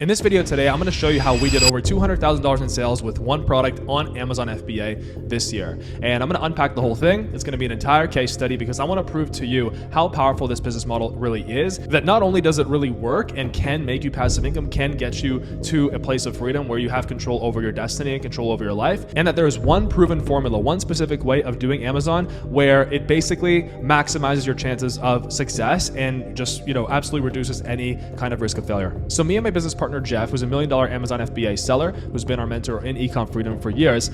In this video today, I'm going to show you how we did over $200,000 in sales with one product on Amazon FBA this year. And I'm going to unpack the whole thing. It's going to be an entire case study because I want to prove to you how powerful this business model really is. That not only does it really work and can make you passive income, can get you to a place of freedom where you have control over your destiny and control over your life. And that there is one proven formula, one specific way of doing Amazon where it basically maximizes your chances of success and just, absolutely reduces any kind of risk of failure. So me and my business partner, Jeff, who's $1 million Amazon FBA seller, who's been our mentor in ecom freedom for years.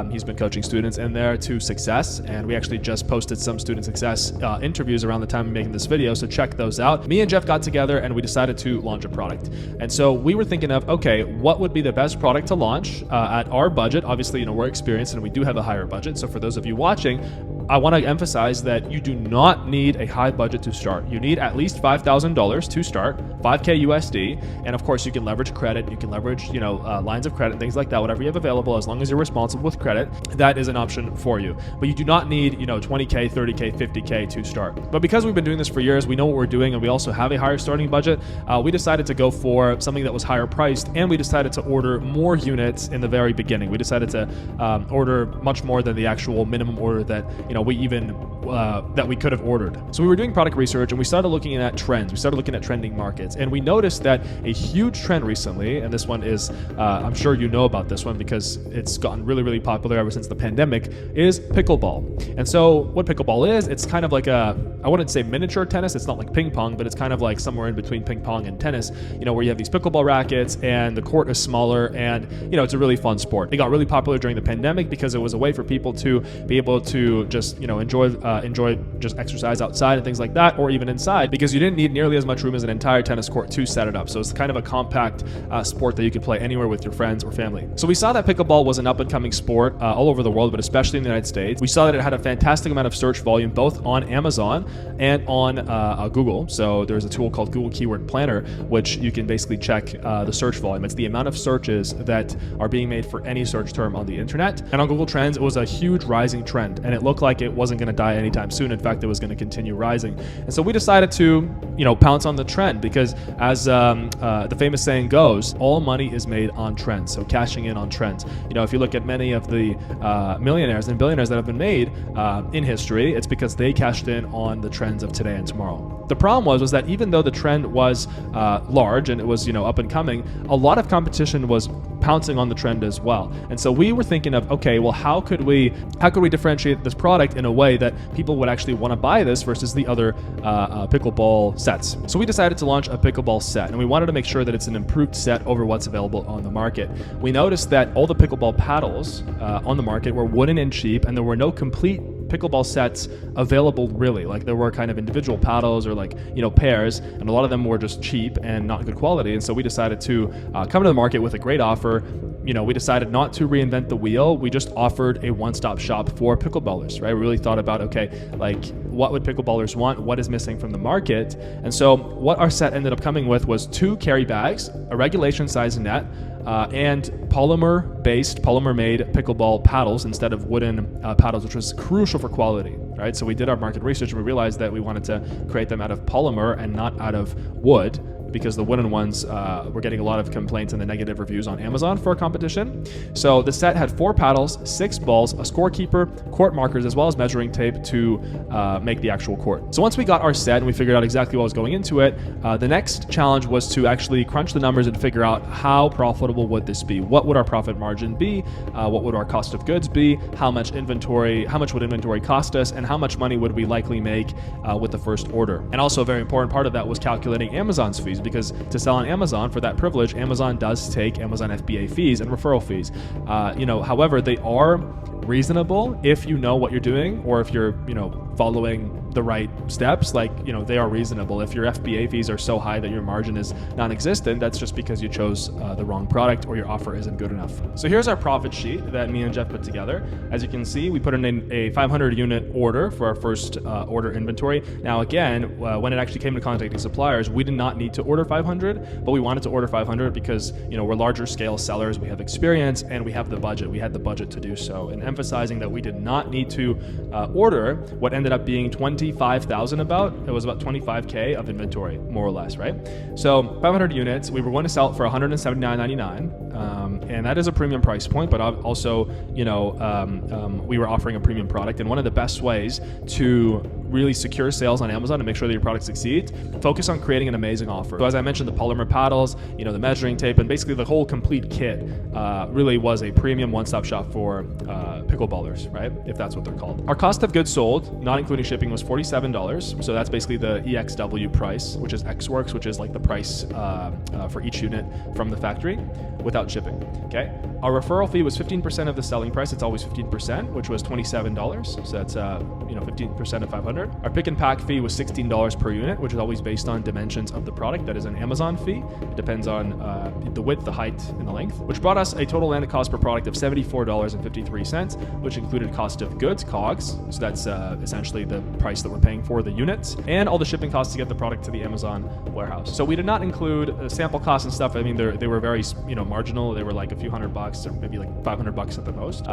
He's been coaching students in there to success, and we actually just posted some student success interviews around the time of making this video, so check those out. Me and Jeff got together and we decided to launch a product. And so we were thinking of, okay, what would be the best product to launch at our budget? Obviously, we're experienced and we do have a higher budget. So for those of you watching, I want to emphasize that you do not need a high budget to start. You need at least $5,000 to start, $5K USD. And of course, you can leverage credit. You can leverage, lines of credit, things like that, whatever you have available, as long as you're responsible with credit, that is an option for you. But you do not need, 20K, 30K, 50K to start. But because we've been doing this for years, we know what we're doing, and we also have a higher starting budget, we decided to go for something that was higher priced, and we decided to order more units in the very beginning. We decided to order much more than the actual minimum order that, that we could have ordered. So we were doing product research and we started looking at trends. We started looking at trending markets, and we noticed that a huge trend recently, and this one is, I'm sure you know about this one because it's gotten really, really popular ever since the pandemic, is pickleball. And so what pickleball is, it's kind of like I wouldn't say miniature tennis. It's not like ping pong, but it's kind of like somewhere in between ping pong and tennis, where you have these pickleball rackets and the court is smaller, and, it's a really fun sport. It got really popular during the pandemic because it was a way for people to be able to just enjoy just exercise outside and things like that, or even inside, because you didn't need nearly as much room as an entire tennis court to set it up. So it's kind of a compact sport that you can play anywhere with your friends or family. So we saw that pickleball was an up and coming sport all over the world, but especially in the United States. We saw that it had a fantastic amount of search volume, both on Amazon and on Google. So there's a tool called Google Keyword Planner, which you can basically check the search volume. It's the amount of searches that are being made for any search term on the internet. And on Google Trends, it was a huge rising trend, and it looked like it wasn't going to die anytime soon. In fact, it was going to continue rising. And so we decided to, pounce on the trend, because as the famous saying goes, all money is made on trends. So cashing in on trends. If you look at many of the millionaires and billionaires that have been made in history, it's because they cashed in on the trends of today and tomorrow. The problem was that even though the trend was large and it was, up and coming, a lot of competition was pouncing on the trend as well. And so we were thinking of, okay, well, how could we differentiate this product in a way that people would actually want to buy this versus the other pickleball sets? So we decided to launch a pickleball set, and we wanted to make sure that it's an improved set over what's available on the market. We noticed that all the pickleball paddles on the market were wooden and cheap, and there were no complete pickleball sets available, really. Like, there were kind of individual paddles or pairs, and a lot of them were just cheap and not good quality. And so we decided to come to the market with a great offer. We decided not to reinvent the wheel. We just offered a one-stop shop for pickleballers, right? We really thought about, okay, what would pickleballers want? What is missing from the market? And so what our set ended up coming with was 2 carry bags, a regulation size net, and polymer-made pickleball paddles instead of wooden paddles, which was crucial for quality, right? So we did our market research and we realized that we wanted to create them out of polymer and not out of wood, because the wooden ones were getting a lot of complaints and the negative reviews on Amazon for competition. So the set had 4 paddles, 6 balls, a scorekeeper, court markers, as well as measuring tape to make the actual court. So once we got our set and we figured out exactly what was going into it, the next challenge was to actually crunch the numbers and figure out how profitable would this be? What would our profit margin be? What would our cost of goods be? How much would inventory cost us? And how much money would we likely make with the first order? And also a very important part of that was calculating Amazon's fees, because to sell on Amazon, for that privilege, Amazon does take Amazon FBA fees and referral fees. However, they are reasonable if you know what you're doing, or if you're, following the right steps. They are reasonable. If your FBA fees are so high that your margin is non-existent, that's just because you chose the wrong product or your offer isn't good enough. So here's our profit sheet that me and Jeff put together. As you can see, we put in a 500 unit order for our first order inventory. Now again, when it actually came to contacting suppliers, we did not need to order 500, but we wanted to order 500 because we're larger scale sellers, we have experience, and we have the budget. We had the budget to do so, and emphasizing that we did not need to order what ended up being $25,000 20,000 about, it was about 25K of inventory, more or less, right? So 500 units, we were going to sell it for $179.99. And that is a premium price point, but also, we were offering a premium product. And one of the best ways to really secure sales on Amazon and make sure that your product succeeds, focus on creating an amazing offer. So as I mentioned, the polymer paddles, the measuring tape, and basically the whole complete kit really was a premium one-stop shop for pickleballers, right? If that's what they're called. Our cost of goods sold, not including shipping, was $47. So that's basically the EXW price, which is Ex Works, which is like the price for each unit from the factory without shipping, okay? Our referral fee was 15% of the selling price. It's always 15%, which was $27. So that's 15% of 500. Our pick and pack fee was $16 per unit, which is always based on dimensions of the product. That is an Amazon fee. It depends on the width, the height, and the length, which brought us a total landed cost per product of $74.53, which included cost of goods, COGS. So that's essentially the price that we're paying for the units, and all the shipping costs to get the product to the Amazon warehouse. So we did not include sample costs and stuff. I mean, they were very marginal. They were like a few $100 or maybe like $500 at the most,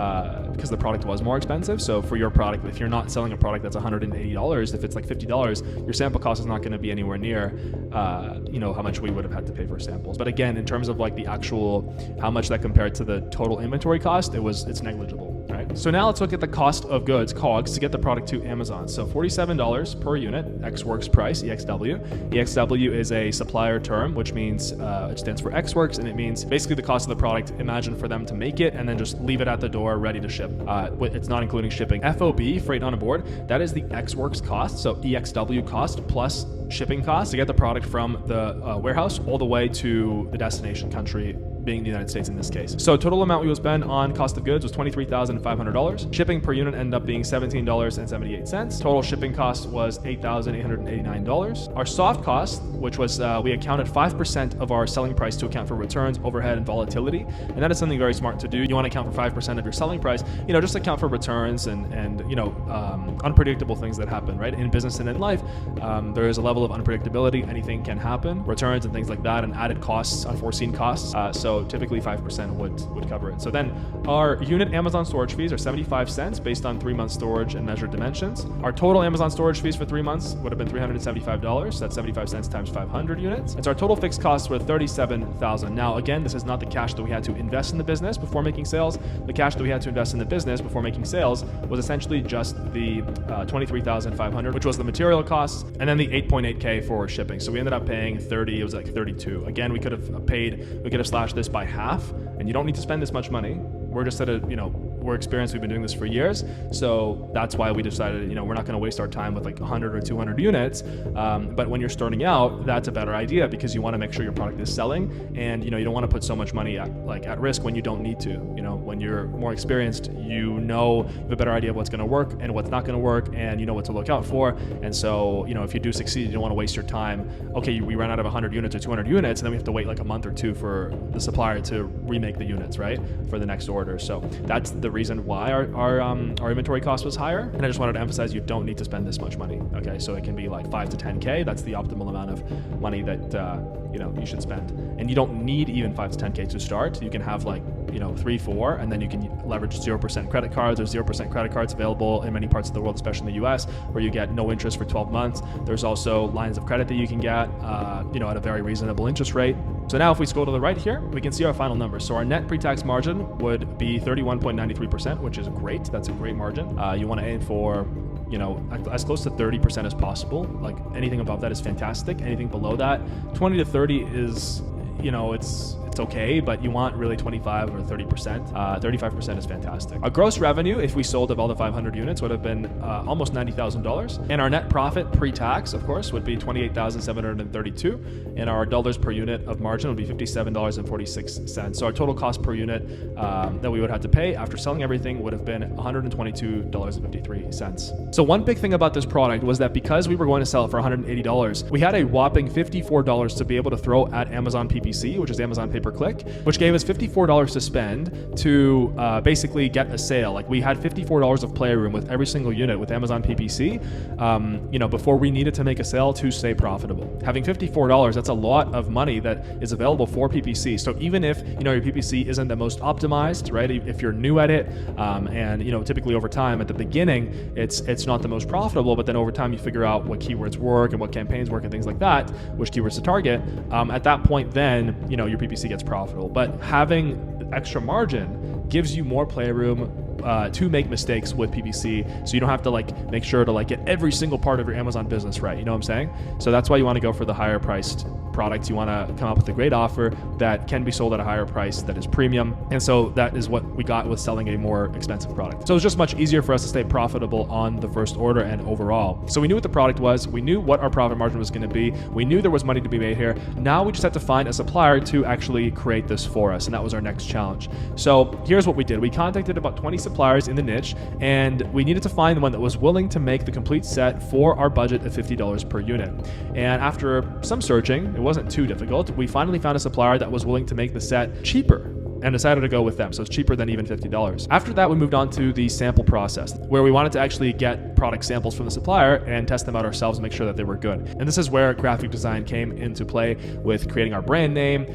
because the product was more expensive. So for your product, if you're not selling a product that's $180, if it's like $50, your sample cost is not going to be anywhere near, how much we would have had to pay for samples. But again, in terms of like the actual, how much that compared to the total inventory cost, it's negligible. Right? So now let's look at the cost of goods, COGS, to get the product to Amazon. So $47 per unit, Ex Works price, EXW. EXW is a supplier term, which means it stands for Ex Works, and it means basically the cost of the product, imagine for them to make it and then just leave it at the door ready to ship. It's not including shipping. FOB, freight on a board, that is the Ex Works cost, so EXW cost plus shipping costs to get the product from the warehouse all the way to the destination country, being the United States in this case. So total amount we will spend on cost of goods was $23,500. Shipping per unit ended up being $17.78. Total shipping cost was $8,889. Our soft cost, which was we accounted 5% of our selling price to account for returns, overhead, and volatility. And that is something very smart to do. You want to account for 5% of your selling price, just account for returns and unpredictable things that happen, right? In business and in life, there is a level of unpredictability. Anything can happen, returns and things like that, and added costs, unforeseen costs. So typically 5% would cover it. So then our unit Amazon storage fees are 75 cents based on 3 months storage and measured dimensions. Our total Amazon storage fees for 3 months would have been $375. So that's 75 cents times 500 units. And so our total fixed costs were $37,000. Now, again, this is not the cash that we had to invest in the business before making sales. The cash that we had to invest in the business before making sales was essentially just the $23,500, which was the material costs, and then the $8.8K for shipping. So we ended up paying 30, it was like 32. Again, we could have slashed this by half, and you don't need to spend this much money. We're just at we're experienced. We've been doing this for years. So that's why we decided, we're not going to waste our time with like 100 or 200 units. But when you're starting out, that's a better idea because you want to make sure your product is selling, and, you don't want to put so much money at risk when you don't need to. When you're more experienced, you have a better idea of what's going to work and what's not going to work, and you know what to look out for. And so, if you do succeed, you don't want to waste your time. Okay, we ran out of 100 units or 200 units, and then we have to wait like a month or two for the supplier to remake the units, right, for the next order. So that's the reason why our inventory cost was higher. And I just wanted to emphasize, you don't need to spend this much money. Okay, so it can be like 5 to 10K. That's the optimal amount of money that you should spend. And you don't need even 5 to 10K to start. You can have like 3, 4, and then you can leverage 0% credit cards. There's 0% credit cards available in many parts of the world, especially in the US, where you get no interest for 12 months. There's also lines of credit that you can get, at a very reasonable interest rate. So now if we scroll to the right here, we can see our final numbers. So our net pre-tax margin would be 31.93%, which is great. That's a great margin. You want to aim for as close to 30% as possible. Like anything above that is fantastic. Anything below that, 20 to 30 is, it's okay, but you want really 25 or 30%. 35% is fantastic. Our gross revenue, if we sold of all the 500 units, would have been almost $90,000. And our net profit pre-tax, of course, would be $28,732. And our dollars per unit of margin would be $57.46. So our total cost per unit that we would have to pay after selling everything would have been $122.53. So one big thing about this product was that because we were going to sell it for $180, we had a whopping $54 to be able to throw at Amazon PPC, which is Amazon Pay per click, which gave us $54 to spend to basically get a sale. Like we had $54 of playroom with every single unit with Amazon PPC, before we needed to make a sale to stay profitable. Having $54, that's a lot of money that is available for PPC. So even if, your PPC isn't the most optimized, right? If you're new at it, and typically over time at the beginning, it's not the most profitable, but then over time you figure out what keywords work and what campaigns work and things like that, which keywords to target. At that point, then, your PPC gets profitable. But having extra margin gives you more playroom to make mistakes with PPC, so you don't have to make sure to get every single part of your Amazon business right. You know what I'm saying? So that's why you want to go for the higher priced products. You want to come up with a great offer that can be sold at a higher price that is premium. And so that is what we got with selling a more expensive product. So it's just much easier for us to stay profitable on the first order and overall. So we knew what the product was. We knew what our profit margin was going to be. We knew there was money to be made here. Now we just had to find a supplier to actually create this for us. And that was our next challenge. So here's what we did. We contacted about 20 suppliers in the niche, and we needed to find one that was willing to make the complete set for our budget of $50 per unit. And after some searching, it wasn't too difficult. We finally found a supplier that was willing to make the set cheaper and decided to go with them. So it's cheaper than even $50. After that, we moved on to the sample process, where we wanted to actually get product samples from the supplier and test them out ourselves and make sure that they were good. And this is where graphic design came into play with creating our brand name,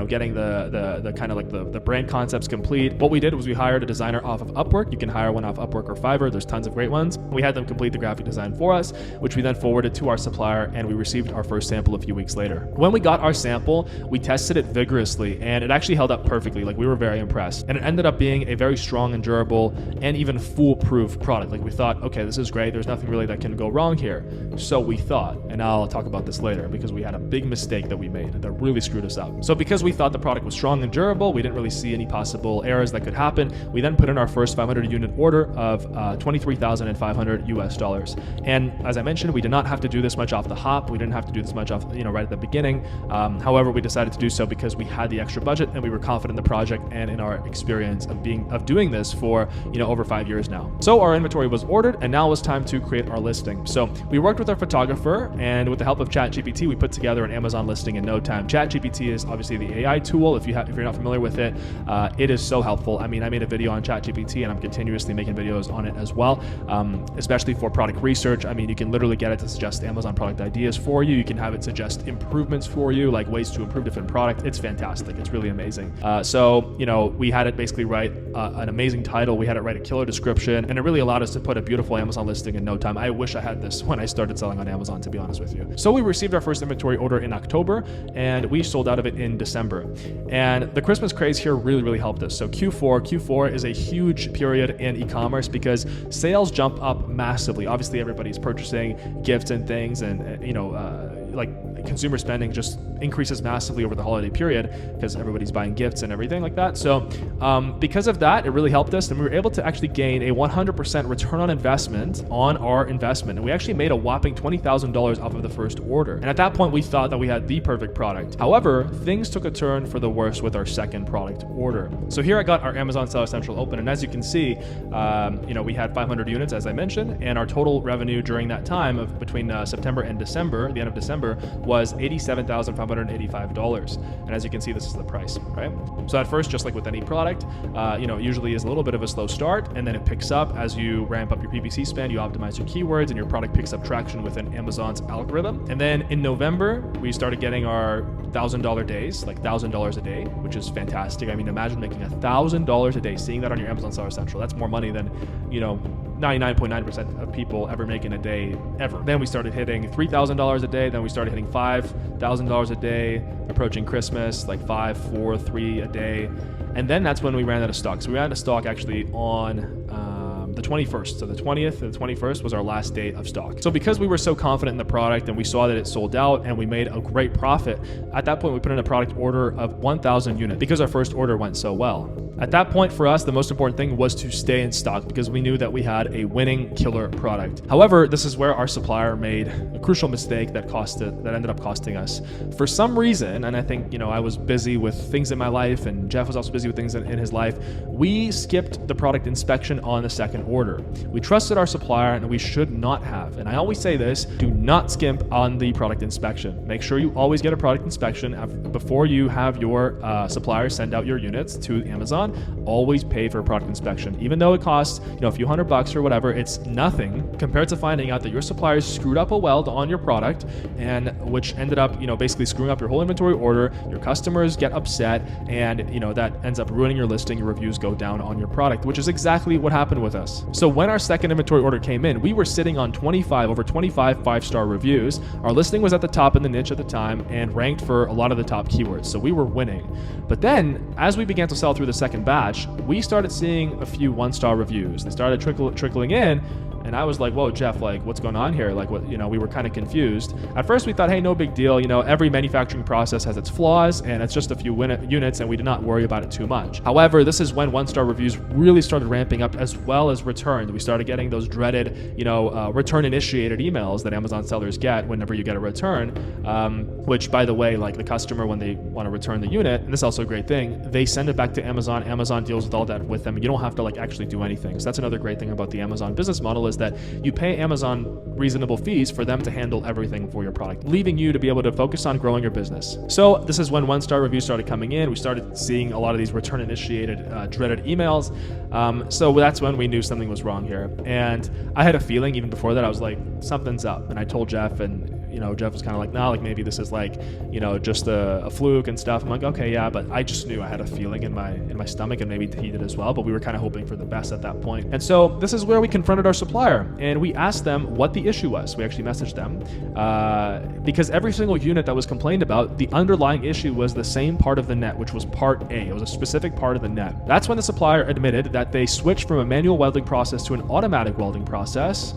getting the kind of the brand concepts complete. What we did was we hired a designer off of Upwork. You can hire one off Upwork or Fiverr. There's tons of great ones. We had them complete the graphic design for us, which we then forwarded to our supplier, and we received our first sample a few weeks later. When we got our sample, we tested it vigorously, and it actually held up perfectly. We were very impressed, and it ended up being a very strong and durable and even foolproof product. We thought, okay, this is great. There's nothing really that can go wrong here. So we thought, and I'll talk about this later because we had a big mistake that we made that really screwed us up. So because we thought the product was strong and durable, we didn't really see any possible errors that could happen. We then put in our first 500 unit order of $23,500 US. And as I mentioned, we did not have to do this much off the hop. We didn't have to do this much off, right at the beginning. However, we decided to do so because we had the extra budget and we were confident in the project and in our experience of doing this for over 5 years now. So our inventory was ordered, and now it was time to create our listing. So we worked with our photographer, and with the help of ChatGPT, we put together an Amazon listing in no time. ChatGPT is obviously the AI tool. If you're not familiar with it, it is so helpful. I mean, I made a video on ChatGPT, and I'm continuously making videos on it as well, especially for product research. I mean, you can literally get it to suggest Amazon product ideas for you. You can have it suggest improvements for you, like ways to improve different products. It's fantastic. It's really amazing. So we had it basically write an amazing title. We had it write a killer description, and it really allowed us to put a beautiful Amazon listing in no time. I wish I had this when I started selling on Amazon, to be honest with you. So we received our first inventory order in October, and we sold out of it in December. And the Christmas craze here really, really helped us. So Q4 is a huge period in e-commerce because sales jump up massively. Obviously, everybody's purchasing gifts and things, and consumer spending just increases massively over the holiday period because everybody's buying gifts and everything like that. So because of that, it really helped us, and we were able to actually gain a 100% return on investment on our investment. And we actually made a whopping $20,000 off of the first order. And at that point, we thought that we had the perfect product. However, things took a turn for the worse with our second product order. So here I got our Amazon Seller Central open, and as you can see, we had 500 units, as I mentioned, and our total revenue during that time of between September and December, the end of December, was $87,585. And as you can see, this is the price, right? So at first, just like with any product, it usually is a little bit of a slow start, and then it picks up as you ramp up your PPC spend, you optimize your keywords, and your product picks up traction within Amazon's algorithm. And then in November, we started getting our $1,000 days, like $1,000 a day, which is fantastic. I mean, imagine making $1,000 a day, seeing that on your Amazon Seller Central. That's more money than, 99.9% of people ever make in a day ever. Then we started hitting $3,000 a day. Then we started hitting $5,000 a day, approaching Christmas, like 5, 4, 3 a day. And then that's when we ran out of stock. So we ran out of stock actually on the 21st. So the 20th and the 21st was our last day of stock. So because we were so confident in the product and we saw that it sold out and we made a great profit, at that point we put in a product order of 1,000 units because our first order went so well. At that point for us, the most important thing was to stay in stock because we knew that we had a winning killer product. However, this is where our supplier made a crucial mistake that ended up costing us. For some reason, and I think, I was busy with things in my life and Jeff was also busy with things in his life, we skipped the product inspection on the second order. We trusted our supplier and we should not have. And I always say this, do not skimp on the product inspection. Make sure you always get a product inspection before you have your supplier send out your units to Amazon. Always pay for a product inspection. Even though it costs a few $100 or whatever, it's nothing compared to finding out that your supplier screwed up a weld on your product, and which ended up basically screwing up your whole inventory order. Your customers get upset, and that ends up ruining your listing. Your reviews go down on your product, which is exactly what happened with us. So when our second inventory order came in, we were sitting on over 25 5-star reviews. Our listing was at the top in the niche at the time and ranked for a lot of the top keywords, so we were winning. But then as we began to sell through the second batch, we started seeing a few 1-star reviews. They started trickling in, and I was like, whoa, Jeff, like, what's going on here? Like, what, we were kind of confused. At first we thought, hey, no big deal. Every manufacturing process has its flaws, and it's just a few units, and we did not worry about it too much. However, this is when 1-star reviews really started ramping up, as well as returned. We started getting those dreaded, return initiated emails that Amazon sellers get whenever you get a return, which, by the way, like the customer, when they want to return the unit, and this is also a great thing, they send it back to Amazon. Amazon deals with all that with them. You don't have to actually do anything. So that's another great thing about the Amazon business model, is that you pay Amazon reasonable fees for them to handle everything for your product, leaving you to be able to focus on growing your business. So this is when 1-star reviews started coming in. We started seeing a lot of these return initiated dreaded emails. So that's when we knew something was wrong here. And I had a feeling even before that. I was like, something's up. And I told Jeff, and Jeff was kind of like, nah, maybe this is just a fluke and stuff. I'm like, okay, yeah, but I just knew I had a feeling in my stomach, and maybe he did as well, but we were kind of hoping for the best at that point. And so this is where we confronted our supplier, and we asked them what the issue was. We actually messaged them because every single unit that was complained about, the underlying issue was the same part of the net, which was part A. It was a specific part of the net. That's when the supplier admitted that they switched from a manual welding process to an automatic welding process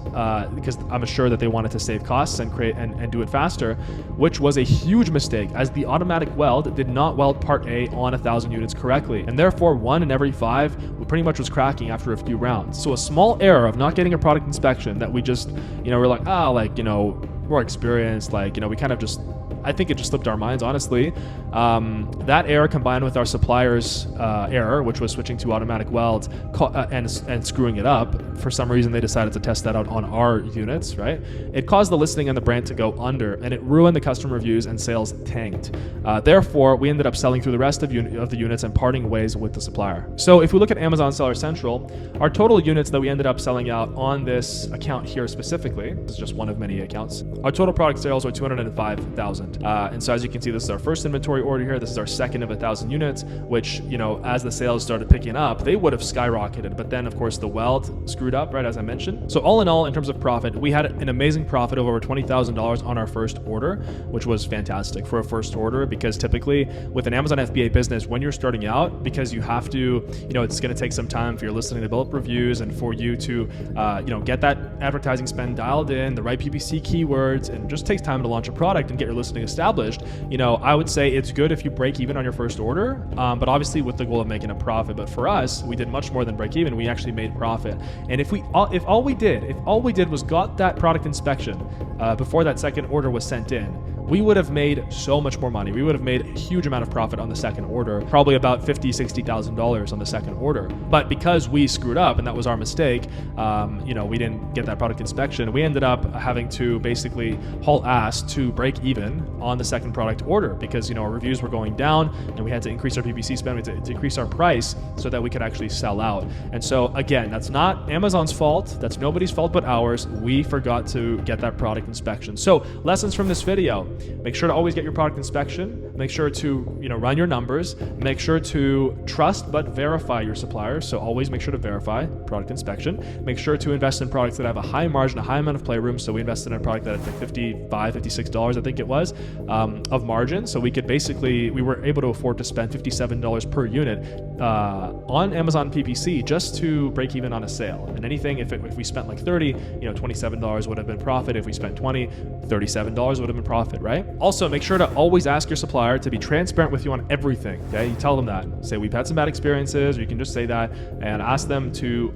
because I'm sure that they wanted to save costs and create and do it faster, which was a huge mistake, as the automatic weld did not weld part A on 1,000 units correctly, and therefore 1 in every 5 pretty much was cracking after a few rounds. So a small error of not getting a product inspection that we just, we're like, more experienced, we kind of just, I think it just slipped our minds, honestly. That error combined with our supplier's error, which was switching to automatic welds and screwing it up. For some reason, they decided to test that out on our units, right? It caused the listing and the brand to go under, and it ruined the customer reviews, and sales tanked. Therefore, we ended up selling through the rest of the units and parting ways with the supplier. So if we look at Amazon Seller Central, our total units that we ended up selling out on this account here specifically, this is just one of many accounts, our total product sales were 205,000. And so as you can see, this is our first inventory order here. This is our second of 1,000 units, which, as the sales started picking up, they would have skyrocketed. But then, of course, the weld screwed up, right, as I mentioned. So all in all, in terms of profit, we had an amazing profit of over $20,000 on our first order, which was fantastic for a first order, because typically with an Amazon FBA business, when you're starting out, because you have to, it's going to take some time for your listing to develop reviews and for you to, get that advertising spend dialed in, the right PPC keywords, and it just takes time to launch a product and get your listing established. I would say it's good if you break even on your first order, but obviously with the goal of making a profit. But for us, we did much more than break even. We actually made profit. And if all we did was got that product inspection before that second order was sent in, we would have made so much more money. We would have made a huge amount of profit on the second order, probably about $50,000, $60,000 on the second order. But because we screwed up, and that was our mistake, we didn't get that product inspection, we ended up having to basically haul ass to break even on the second product order, because our reviews were going down, and we had to increase our PPC spend, we had to increase our price so that we could actually sell out. And so again, that's not Amazon's fault, that's nobody's fault but ours. We forgot to get that product inspection. So lessons from this video: make sure to always get your product inspection. Make sure to run your numbers. Make sure to trust but verify your suppliers. So always make sure to verify product inspection. Make sure to invest in products that have a high margin, a high amount of playroom. So we invested in a product that had like $55, $56, I think it was, of margin. So we were able to afford to spend $57 per unit on Amazon PPC just to break even on a sale. And anything, if we spent like $30, $27 would have been profit. If we spent $20, $37 would have been profit, right? Also, make sure to always ask your supplier to be transparent with you on everything, okay? You tell them that. Say, we've had some bad experiences, or you can just say that and ask them to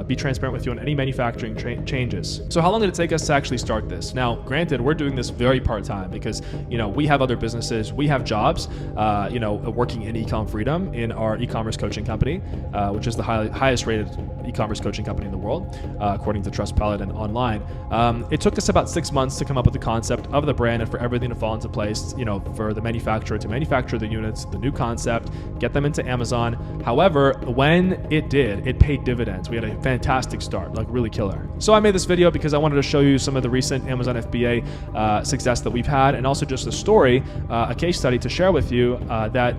be transparent with you on any manufacturing changes. So how long did it take us to actually start this? Now, granted, we're doing this very part-time because, we have other businesses, we have jobs, working in Ecom Freedom in our e-commerce coaching company, which is the highest rated e-commerce coaching company in the world, according to Trustpilot and online. It took us about 6 months to come up with the concept of the brand and for everything to fall into place, for the manufacturer to manufacture the units, the new concept, get them into Amazon. However, when it did, it paid dividends. We had a fantastic start, like really killer. So I made this video because I wanted to show you some of the recent Amazon FBA success that we've had, and also just a story, a case study to share with you that,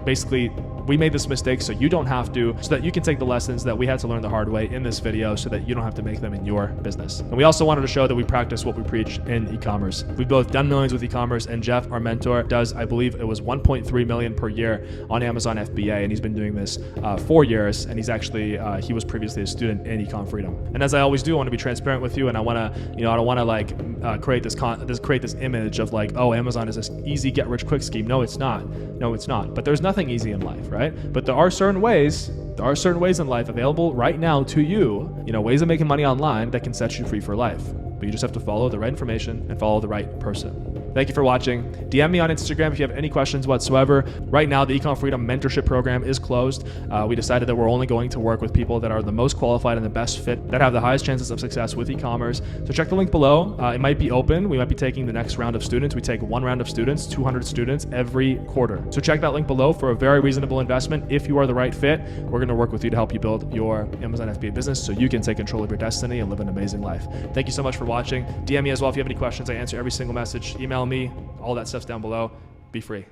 basically we made this mistake so you don't have to, so that you can take the lessons that we had to learn the hard way in this video so that you don't have to make them in your business. And we also wanted to show that we practice what we preach in e-commerce. We've both done millions with e-commerce, and Jeff, our mentor, does, I believe it was 1.3 million per year on Amazon FBA, and he's been doing this 4 years, and he's actually, he was previously a student in Ecom Freedom. And as I always do, I want to be transparent with you, and I want to, I don't want to create this image of like, oh, Amazon is this easy get rich quick scheme. No, it's not. No, it's not. But there's nothing easy in life, right? But there are certain ways in life available right now to you, ways of making money online that can set you free for life. But you just have to follow the right information and follow the right person. Thank you for watching. DM me on Instagram if you have any questions whatsoever. Right now, the Ecom Freedom mentorship program is closed. We decided that we're only going to work with people that are the most qualified and the best fit, that have the highest chances of success with e-commerce. So check the link below. It might be open. We might be taking the next round of students. We take one round of students, 200 students every quarter. So check that link below for a very reasonable investment. If you are the right fit, we're going to work with you to help you build your Amazon FBA business so you can take control of your destiny and live an amazing life. Thank you so much for watching. DM me as well if you have any questions. I answer every single message. Email me. All that stuff's down below. Be free.